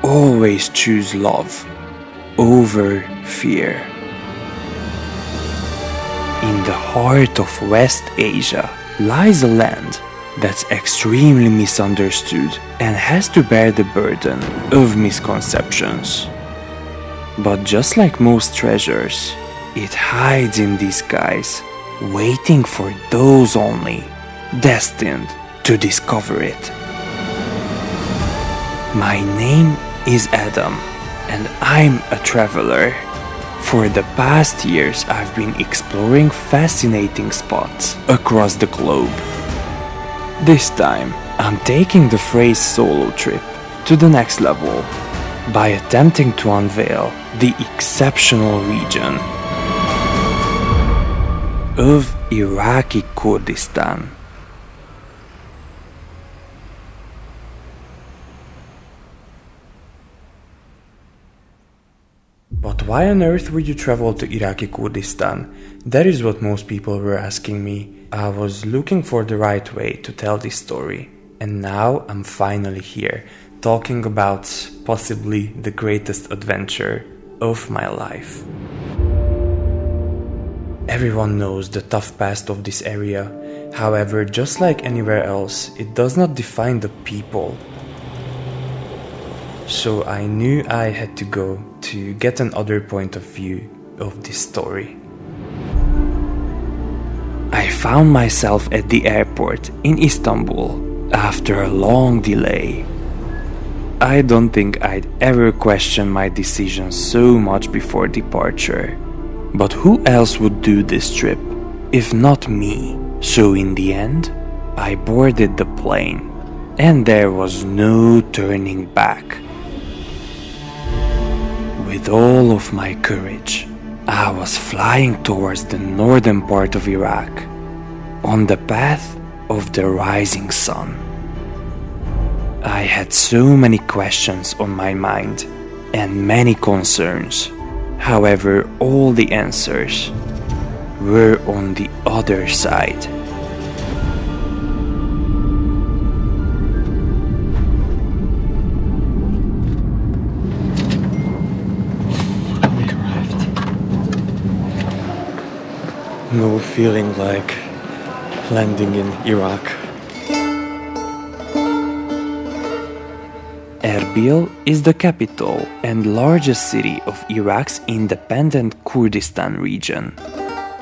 always choose love over fear. In the heart of West Asia lies a land that's extremely misunderstood and has to bear the burden of misconceptions. But just like most treasures, it hides in disguise, waiting for those only destined to discover it. My name is Adam, and I'm a traveler. For the past years, I've been exploring fascinating spots across the globe. This time, I'm taking the phrase solo trip to the next level by attempting to unveil the exceptional region of Iraqi Kurdistan. But why on earth would you travel to Iraqi Kurdistan? That is what most people were asking me. I was looking for the right way to tell this story, and now I'm finally here, talking about possibly the greatest adventure of my life. Everyone knows the tough past of this area. However, just like anywhere else, it does not define the people. So I knew I had to go to get another point of view of this story. I found myself at the airport in Istanbul after a long delay. I don't think I'd ever question my decision so much before departure. But who else would do this trip if not me? So in the end, I boarded the plane, and there was no turning back. With all of my courage, I was flying towards the northern part of Iraq, on the path of the rising sun. I had so many questions on my mind and many concerns. However, all the answers were on the other side. No feeling like landing in Iraq. Erbil is the capital and largest city of Iraq's independent Kurdistan region.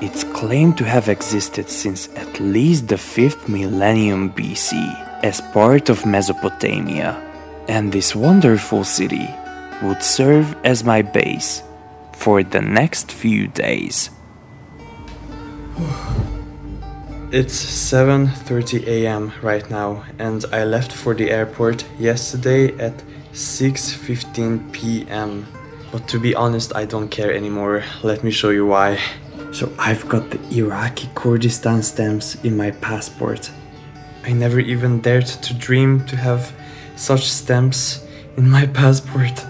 It's claimed to have existed since at least the 5th millennium BC as part of Mesopotamia, and this wonderful city would serve as my base for the next few days. It's 7:30 a.m. right now, and I left for the airport yesterday at 6:15 p.m. But to be honest, I don't care anymore. Let me show you why. So I've got the Iraqi Kurdistan stamps in my passport. I never even dared to dream to have such stamps in my passport.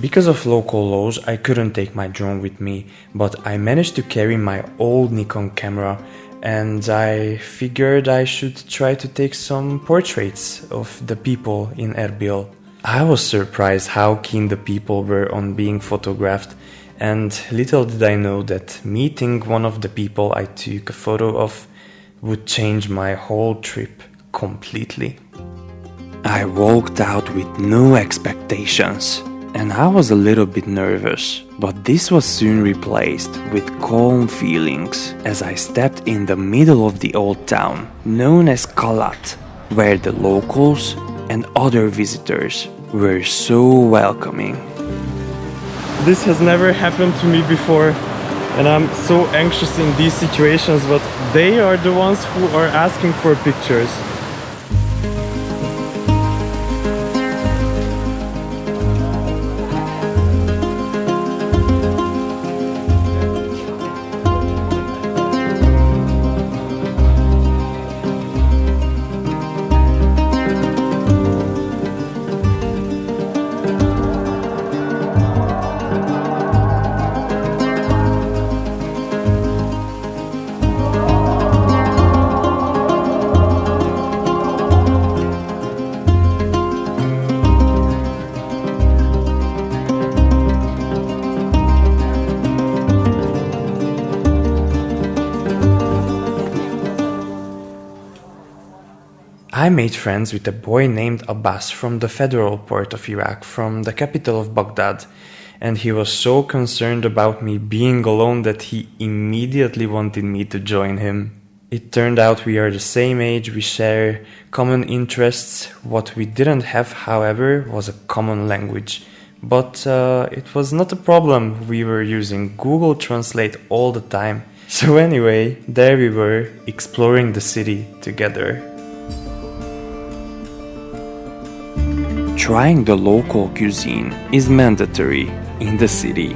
Because of local laws, I couldn't take my drone with me, but I managed to carry my old Nikon camera, and I figured I should try to take some portraits of the people in Erbil. I was surprised how keen the people were on being photographed, and little did I know that meeting one of the people I took a photo of would change my whole trip completely. I walked out with no expectations, and I was a little bit nervous, but this was soon replaced with calm feelings as I stepped in the middle of the old town known as Kalat, where the locals and other visitors were so welcoming. This has never happened to me before, and I'm so anxious in these situations, but they are the ones who are asking for pictures. I made friends with a boy named Abbas from the federal port of Iraq, from the capital of Baghdad, and he was so concerned about me being alone that he immediately wanted me to join him. It turned out we are the same age, we share common interests. What we didn't have, however, was a common language. But it was not a problem, we were using Google Translate all the time. So anyway, there we were, exploring the city together. Trying the local cuisine is mandatory in the city.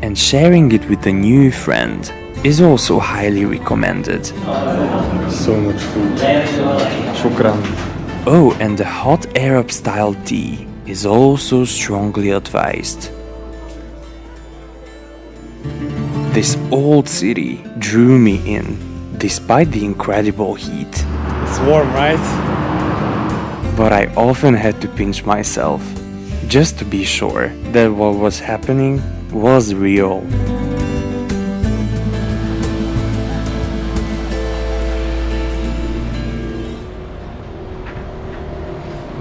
And sharing it with a new friend is also highly recommended. So much food. Shukran. Oh, and the hot Arab-style tea is also strongly advised. This old city drew me in, despite the incredible heat. It's warm, right? But I often had to pinch myself, just to be sure that what was happening was real.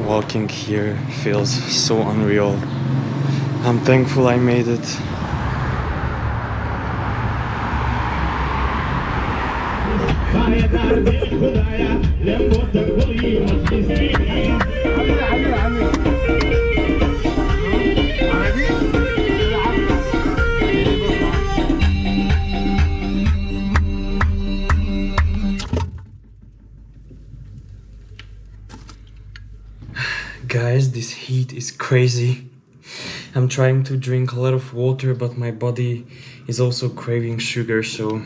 Walking here feels so unreal. I'm thankful I made it. Guys, this heat is crazy. I'm trying to drink a lot of water, but my body is also craving sugar, so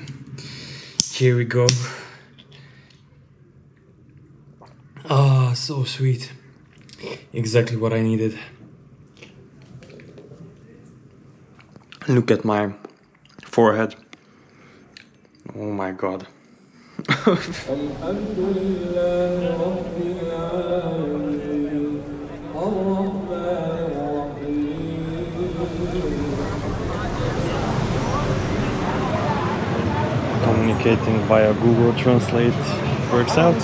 here we go. Ah, so sweet. Exactly what I needed. Look at my forehead. Oh my god. Communicating via Google Translate works out.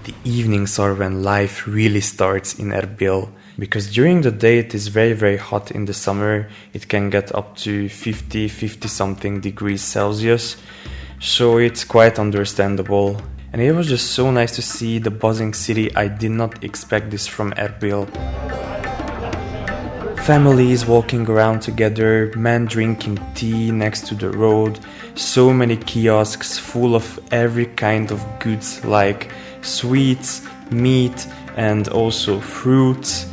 The evenings are when life really starts in Erbil, because during the day it is very hot in the summer. It can get up to 50 something degrees Celsius, so it's quite understandable. And it was just so nice to see the buzzing city. I did not expect this from Erbil. Families walking around together, men drinking tea next to the road, so many kiosks full of every kind of goods like sweets, meat, and also fruits.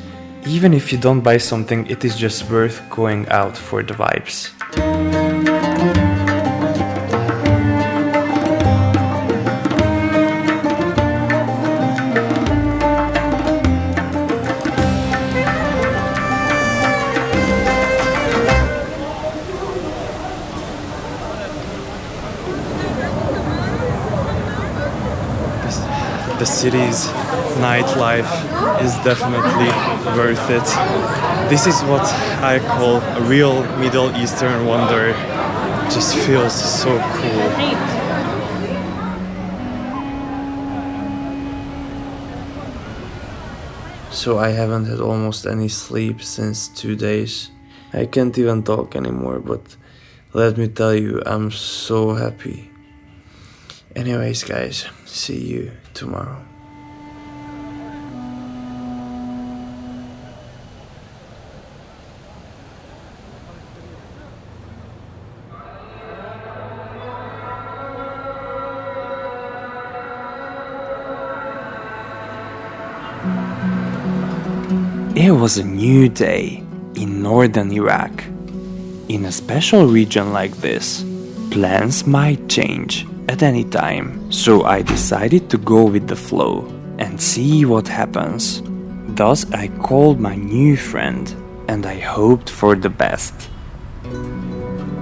Even if you don't buy something, it is just worth going out for the vibes. The city's nightlife is definitely worth it. This is what I call a real Middle Eastern wonder. It just feels so cool. So I haven't had almost any sleep since 2 days. I can't even talk anymore, but let me tell you, I'm so happy. Anyways, guys, see you tomorrow. It was a new day in northern Iraq. In a special region like this, plans might change at any time, so I decided to go with the flow and see what happens. Thus I called my new friend and I hoped for the best.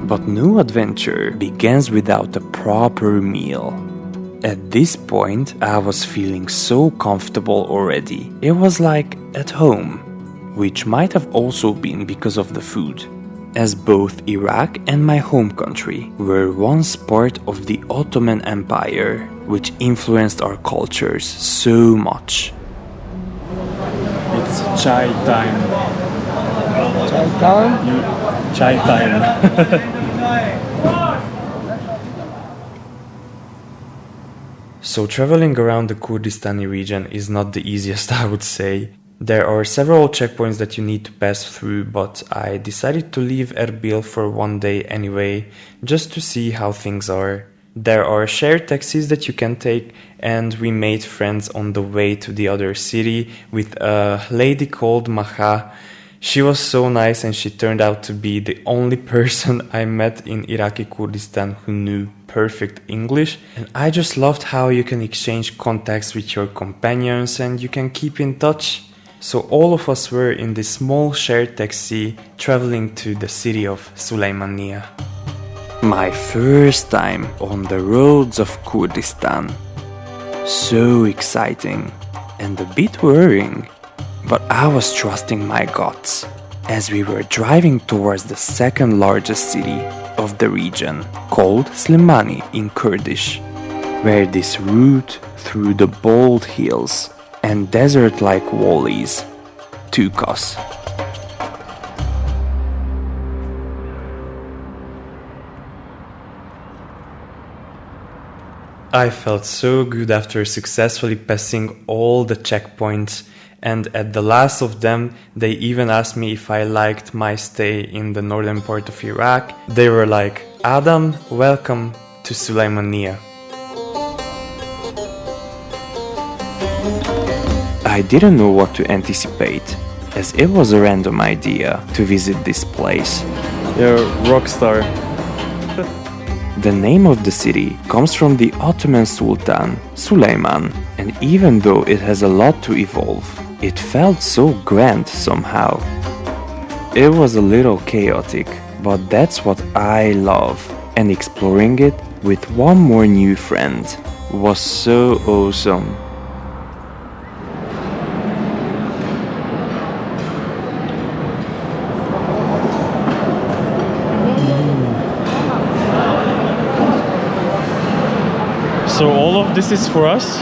But no adventure begins without a proper meal. At this point, I was feeling so comfortable already. It was like at home, which might have also been because of the food, as both Iraq and my home country were once part of the Ottoman Empire, which influenced our cultures so much. It's chai time. Chai time? Chai time. So traveling around the Kurdistani region is not the easiest, I would say. There are several checkpoints that you need to pass through, but I decided to leave Erbil for one day anyway, just to see how things are. There are shared taxis that you can take, and we made friends on the way to the other city with a lady called Nagah. She was so nice, and she turned out to be the only person I met in Iraqi Kurdistan who knew perfect English. And I just loved how you can exchange contacts with your companions and you can keep in touch. So all of us were in this small shared taxi traveling to the city of Sulaymaniyah. My first time on the roads of Kurdistan. So exciting and a bit worrying. But I was trusting my guts as we were driving towards the second largest city of the region, called Slemani in Kurdish, where this route through the bold hills and desert-like valleys took us. I felt so good after successfully passing all the checkpoints, and at the last of them, they even asked me if I liked my stay in the northern part of Iraq. They were like, "Adam, welcome to Sulaymaniyah." I didn't know what to anticipate, as it was a random idea to visit this place. You're a rock star. The name of the city comes from the Ottoman Sultan, Suleiman, and even though it has a lot to evolve, it felt so grand somehow. It was a little chaotic, but that's what I love, and exploring it with one more new friend was so awesome. So all of this is for us?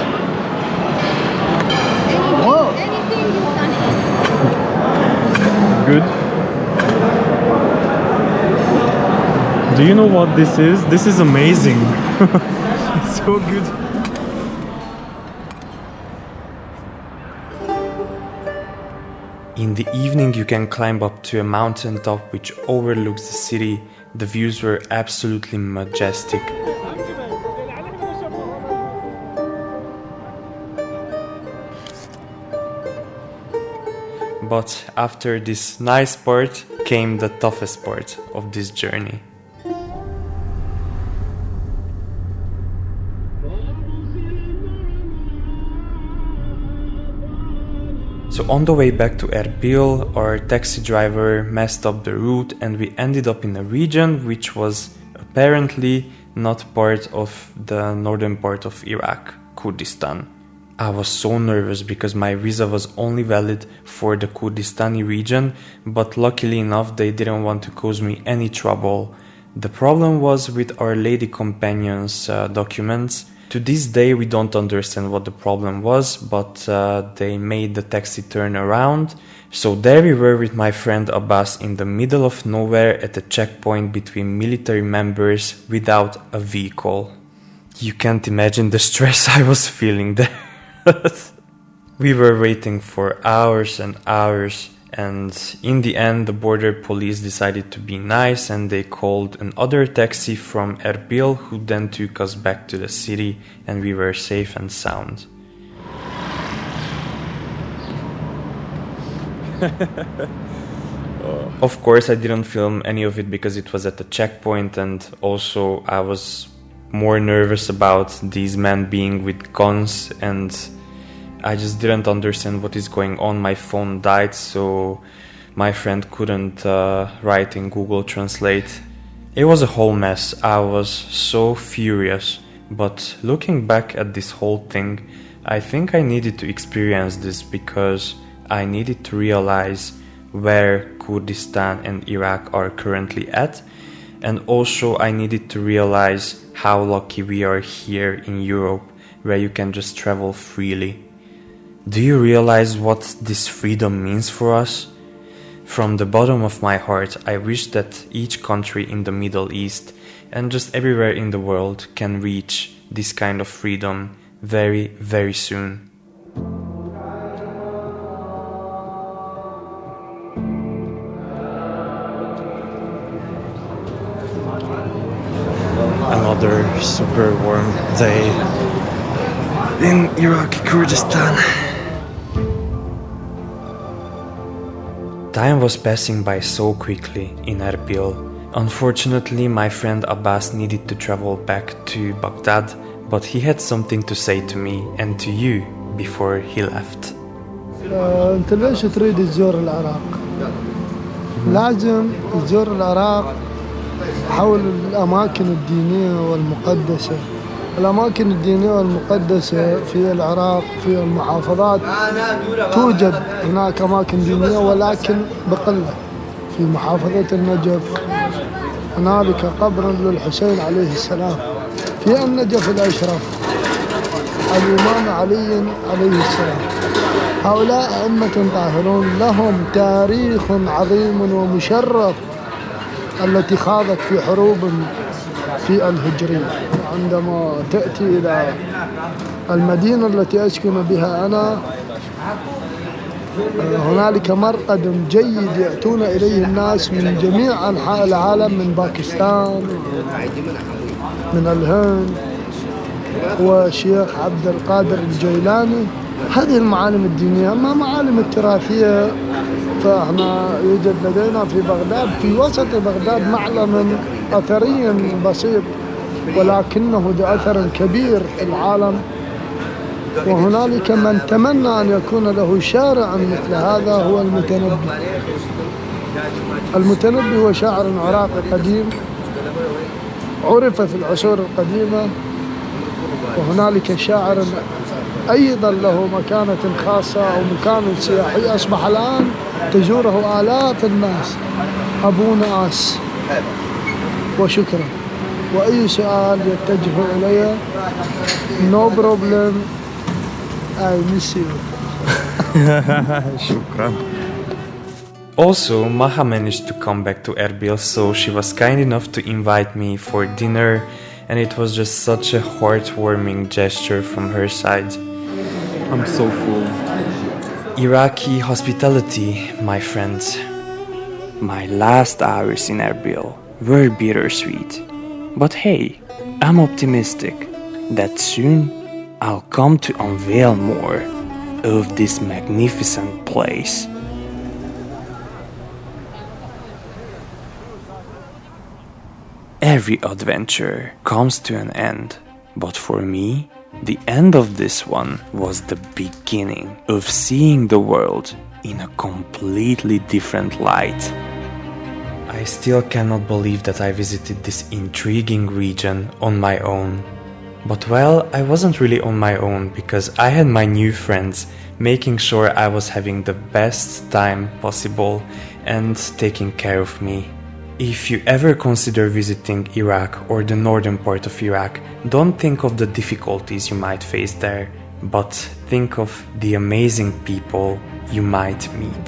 Anything you can eat. Good. Do you know what this is? This is amazing. It's so good. In the evening you can climb up to a mountain top which overlooks the city. The views were absolutely majestic. But after this nice part came the toughest part of this journey. So on the way back to Erbil, our taxi driver messed up the route and we ended up in a region which was apparently not part of the northern part of Iraq, Kurdistan. I was so nervous because my visa was only valid for the Kurdistani region, but luckily enough they didn't want to cause me any trouble. The problem was with our lady companion's documents. To this day we don't understand what the problem was, but they made the taxi turn around. So there we were with my friend Abbas in the middle of nowhere at a checkpoint between military members without a vehicle. You can't imagine the stress I was feeling there. We were waiting for hours and hours, and in the end the border police decided to be nice and they called another taxi from Erbil who then took us back to the city and we were safe and sound. Of course I didn't film any of it because it was at a checkpoint, and also I was more nervous about these men being with guns and I just didn't understand what is going on. My phone died, so my friend couldn't write in Google Translate. It was a whole mess. I was so furious. But looking back at this whole thing, I think I needed to experience this because I needed to realize where Kurdistan and Iraq are currently at, and also I needed to realize how lucky we are here in Europe, where you can just travel freely. Do you realize what this freedom means for us? From the bottom of my heart, I wish that each country in the Middle East and just everywhere in the world can reach this kind of freedom very, very soon. Another super warm day in Iraqi Kurdistan. Time was passing by so quickly in Erbil. Unfortunately, my friend Abbas needed to travel back to Baghdad, but he had something to say to me and to you before he left. أنت ليش تريد تزور العراق؟ لازم تزور العراق حول الأماكن الدينية والمقدسة. الأماكن الدينية والمقدسة في العراق في المحافظات توجد هناك أماكن دينية ولكن بقلة. في محافظة النجف هنالك قبر للحسين عليه السلام. في النجف الأشرف الإمام علي عليه السلام. هؤلاء أئمة طاهرون لهم تاريخ عظيم ومشرف التي خاضت في حروب في الهجرية. عندما تأتي إلى المدينة التي أسكن بها أنا هنالك مرقد جيد يأتون إليه الناس من جميع أنحاء العالم، من باكستان، من الهند، وشيخ عبد القادر الجيلاني. هذه المعالم الدينية. أما معالم التراثية فاحنا يوجد لدينا في بغداد، في وسط بغداد، معلم أثري بسيط ولكنه ذو أثر كبير في العالم، وهنالك من تمنى أن يكون له شارع مثل هذا هو المتنبي. المتنبي هو شاعر عراقي قديم عرف في العصور القديمة، وهنالك شاعر أيضا له مكانة خاصة أو مكان سياحي أصبح الآن تزوره آلاف الناس. أبو ناس. وشكرا. وأي سؤال يتجه إلي no problem, I miss you. شكرا. Also, Maha managed to come back to Erbil, so she was kind enough to invite me for dinner, and it was just such a heartwarming gesture from her side. I'm so full. Iraqi hospitality, my friends. My last hours in Erbil were bittersweet. But hey, I'm optimistic that soon I'll come to unveil more of this magnificent place. Every adventure comes to an end, but for me, the end of this one was the beginning of seeing the world in a completely different light. I still cannot believe that I visited this intriguing region on my own. But well, I wasn't really on my own because I had my new friends making sure I was having the best time possible and taking care of me. If you ever consider visiting Iraq or the northern part of Iraq, don't think of the difficulties you might face there, but think of the amazing people you might meet.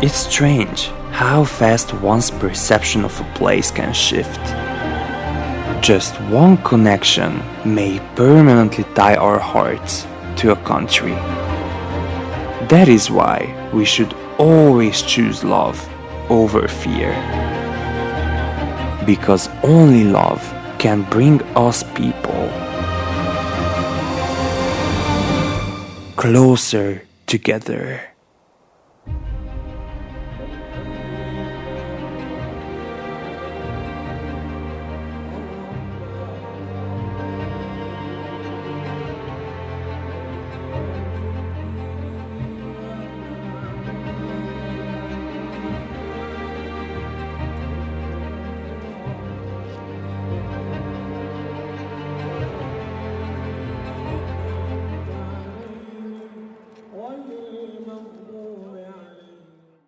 It's strange how fast one's perception of a place can shift. Just one connection may permanently tie our hearts to a country. That is why we should always choose love over fear. Because only love can bring us people closer together.